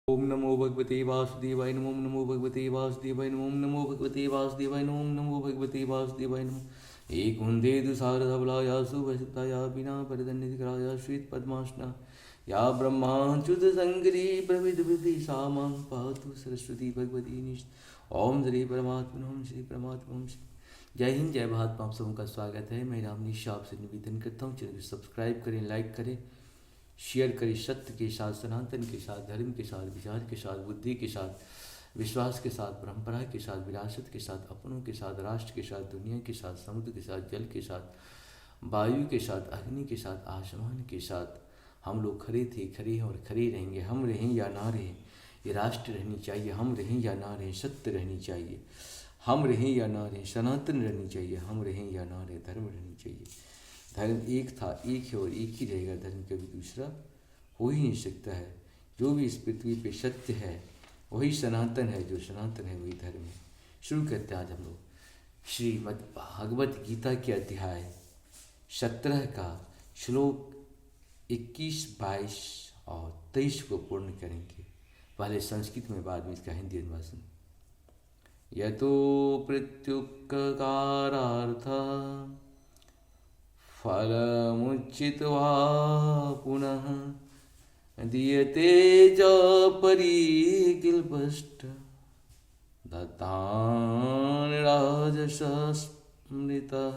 ओम नमो भगवते वासुदेवाय नमो, ओम नमो भगवते वासुदेवाय नमो, ओम नमो भगवते वासुदेवाय नमो, ओम नमो भगवते वासुदेवाय नमो। एक वंदे दुसारधवलाया सुभसिताया बिना परिदन्निधिकराया श्वेत पद्मासना या ब्रह्माच्युत संकरी प्रविद बुद्धि सामां पातु सरस्वती भगवती निष्ठ। ओम श्री परमात्मा ओम श्री परमात्मा ओम श्री। जय हिंद जय भारत, आप सबों का स्वागत है। मैं राम निशा आपसे निवेदन करता हूँ, चैनल को सब्सक्राइब करें, लाइक करें, शेयर करें। सत्य के साथ, सनातन के साथ, धर्म के साथ, विचार के साथ, बुद्धि के साथ, विश्वास के साथ, परंपरा के साथ, विरासत के साथ, अपनों के साथ, राष्ट्र के साथ, दुनिया के साथ, समुद्र के साथ, जल के साथ, वायु के साथ, अग्नि के साथ, आसमान के साथ हम लोग खड़े थे, खड़े हैं और खड़े रहेंगे। हम रहें या ना रहें, ये राष्ट्र रहनी चाहिए। हम रहें या ना रहें, सत्य रहनी चाहिए। हम रहें या ना रहें, सनातन रहनी चाहिए। हम रहें या ना रहें, धर्म रहनी चाहिए। धर्म एक था, एक है और एक ही रहेगा। धर्म कभी दूसरा हो ही नहीं सकता है। जो भी इस पृथ्वी पे सत्य है वही सनातन है, जो सनातन है वही धर्म है। शुरू करते हैं आज हम लोग श्रीमद् भागवत गीता के अध्याय 17 का श्लोक 21, 22 और 23 को पूर्ण करेंगे। पहले संस्कृत में, बाद में इसका हिंदी अनुवाद। यतो प्रत्युपकारार्थ फलमुचित्वा पुनः दीयते च परिकल्पष्ट दत्तान राजसस्मृतः।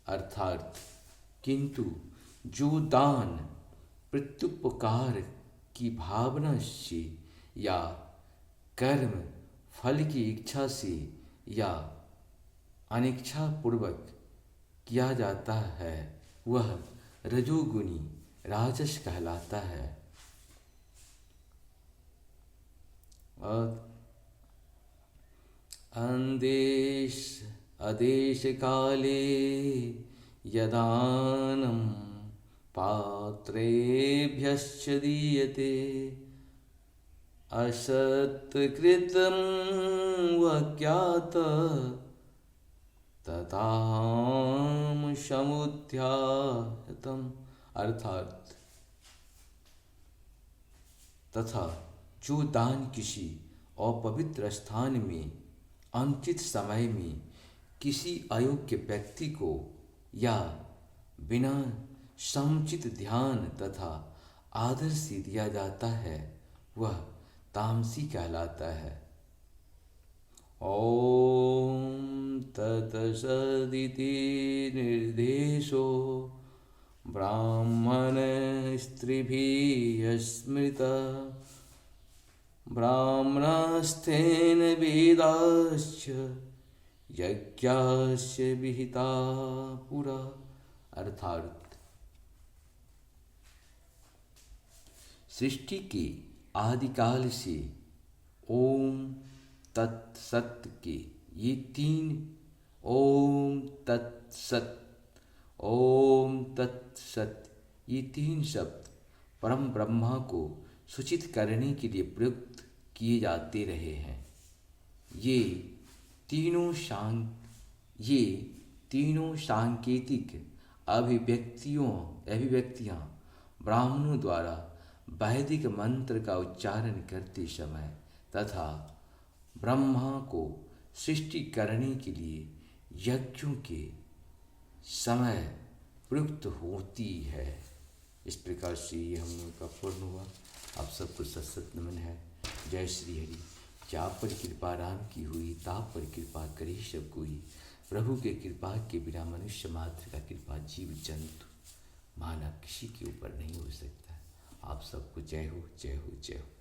अर्थात किंतु जो दान प्रत्युपकार की भावना से या कर्म फल की इच्छा से या अनिच्छा पूर्वक किया जाता है वह रजोगुणी राजस कहलाता है। और अदेश काले यदानं पात्रेभ्यश्च दीयते असत्कृतं वक्यात तताम समुद्यातम। अर्थात तथा जो दान किसी अपवित्र स्थान में अनुचित समय में किसी अयोग्य व्यक्ति को या बिना समुचित ध्यान तथा आदर से दिया जाता है वह तामसी कहलाता है। ओम तत्सदिति निर्देशो ब्राह्मण स्त्रीभिः स्मृतः ब्राह्मणस्थेन वेदाश्च यज्ञास्य विहिता पुरा। अर्थात सृष्टि के आदिकाल से ओम तत्सत के ये तीन ओम तत्सत, ओम तत्सत ये तीन शब्द परम ब्रह्मा को सूचित करने के लिए प्रयुक्त किए जाते रहे हैं। ये तीनों सांकेतिक अभिव्यक्तियाँ ब्राह्मणों द्वारा वैदिक मंत्र का उच्चारण करते समय तथा ब्रह्मा को सृष्टि करने के लिए यज्ञों के समय प्रयुक्त होती है। इस प्रकार से ये हम लोगों का पूर्ण हुआ। आप सबको सत नमन है। जय श्री हरि। जा पर कृपा राम की हुई, ताप पर कृपा करे सब कोई। प्रभु के कृपा के बिना मनुष्य मात्र का कृपा जीव जंतु मानव किसी के ऊपर नहीं हो सकता। आप सबको जय हो, जय हो, जय हो।